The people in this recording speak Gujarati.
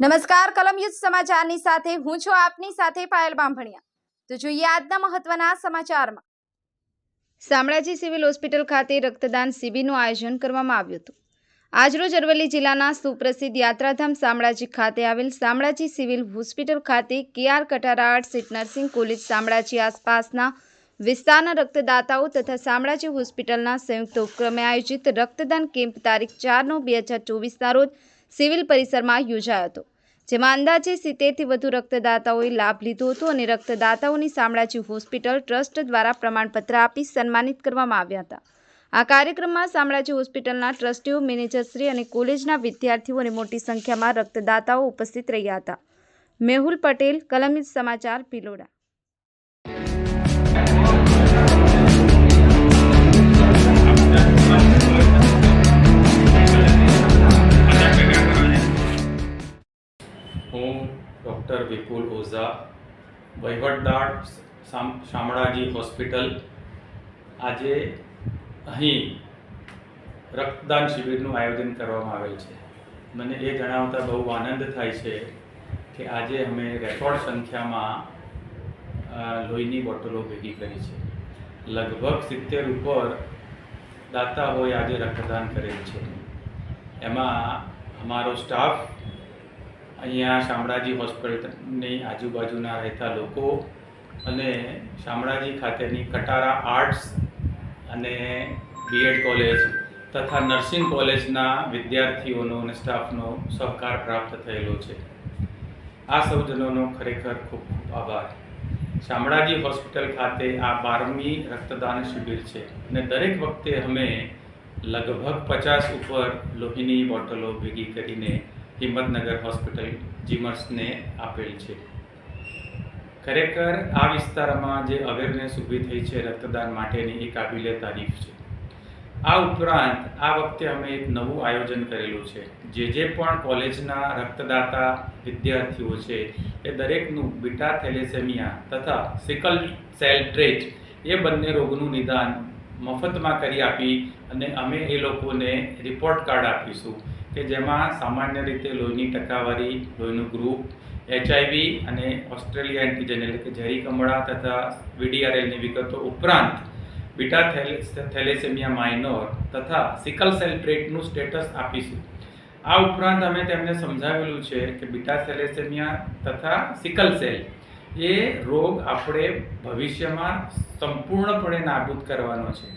નમસ્કાર, કલમ યુદ્ધ સમાચારની સાથે હું છું આપની સાથે પાયલ બામભણિયા। તો જોઈએ આજના મહત્વના સમાચારમાં। શામળાજી સિવિલ હોસ્પિટલ ખાતે રક્તદાન શિબિરનું આયોજન કરવામાં આવ્યું હતું। આજરોજ અરવલ્લી જિલ્લાના સુપ્રસિદ્ધ યાત્રાધામ શામળાજી ખાતે આવેલ શામળાજી સિવિલ હોસ્પિટલ ખાતે K R. Katara arts and nursing college Shamlaji આસપાસના વિસ્તારના રક્તદાતાઓ તથા શામળાજી હોસ્પિટલના સંયુક્ત ઉપક્રમે આયોજિત રક્તદાન કેમ્પ તારીખ 4/9/2024ના રોજ સિવિલ પરિસરમાં યોજાયો હતો, જેમાં અંદાજે 70થી વધુ રક્તદાતાઓએ લાભ લીધો હતો અને રક્તદાતાઓની શામળાજી હોસ્પિટલ ટ્રસ્ટ દ્વારા પ્રમાણપત્ર આપી સન્માનિત કરવામાં આવ્યા હતા। આ કાર્યક્રમમાં શામળાજી હોસ્પિટલના ટ્રસ્ટીઓ, મેનેજરશ્રી અને કોલેજના વિદ્યાર્થીઓ અને મોટી સંખ્યામાં રક્તદાતાઓ ઉપસ્થિત રહ્યા હતા। મેહુલ પટેલ, કલમ યુદ્ધ સમાચાર, ભિલોડા। હું ડૉક્ટર વિપુલ ઓઝા, વહીવટદાર શામળાજી હોસ્પિટલ। આજે અહીં રક્તદાન શિબિરનું આયોજન કરવામાં આવેલ છે। મને એ જણાવતા બહુ આનંદ થાય છે કે આજે અમે રેકોર્ડ સંખ્યામાં લોહીની બોટલો ભેગી કરી છે। લગભગ 70 ઉપર દાતાઓએ આજે રક્તદાન કરેલ છે। એમાં અમારો સ્ટાફ, અહીંયા શામળાજી હોસ્પિટલની આજુબાજુના રહેતા લોકો અને શામળાજી ખાતેની કટારા આર્ટ્સ અને બીએડ કોલેજ તથા નર્સિંગ કોલેજના વિદ્યાર્થીઓનો અને સ્ટાફનો સહકાર પ્રાપ્ત થયેલો છે। આ સૌજનોનો ખરેખર ખૂબ ખૂબ આભાર। શામળાજી હોસ્પિટલ ખાતે આ 12મી રક્તદાન શિબિર છે અને દરેક વખતે અમે લગભગ 50 ઉપર લોહીની બોટલો ભેગી કરીને હિંમતનગર હોસ્પિટલ જીમર્સને આપેલ છે। ખરેખર આ વિસ્તારમાં જે અવેરનેસ ઊભી થઈ છે રક્તદાન માટેની એ કાબિલે તારીફ છે। આ ઉપરાંત આ વખતે અમે એક નવું આયોજન કરેલું છે। જે પણ કોલેજના રક્તદાતા વિદ્યાર્થીઓ છે એ દરેકનું બીટા થેલેસેમિયા તથા સિકલ સેલ ટ્રેટ એ બંને રોગનું નિદાન મફતમાં કરી આપી અને અમે એ લોકોને રિપોર્ટ કાર્ડ આપીશું કે જેમાં સામાન્ય રીતે લોહીની ટકાવારી, લોહીનું ગ્રુપ, HIV અને ઓસ્ટ્રેલિયા એન્ટીજન એટલે કે ઝેરી કમળા તથા VDRLની વિગતો ઉપરાંત બીટા થેલેસેમિયા માઇનોર તથા સિકલ સેલ ટ્રેટનું સ્ટેટસ આપીશું। આ ઉપરાંત અમે તેમને સમજાવેલું છે કે બીટા થેલેસેમિયા તથા સિકલ સેલ એ રોગ આપણે ભવિષ્યમાં સંપૂર્ણપણે નાબૂદ કરવાનો છે।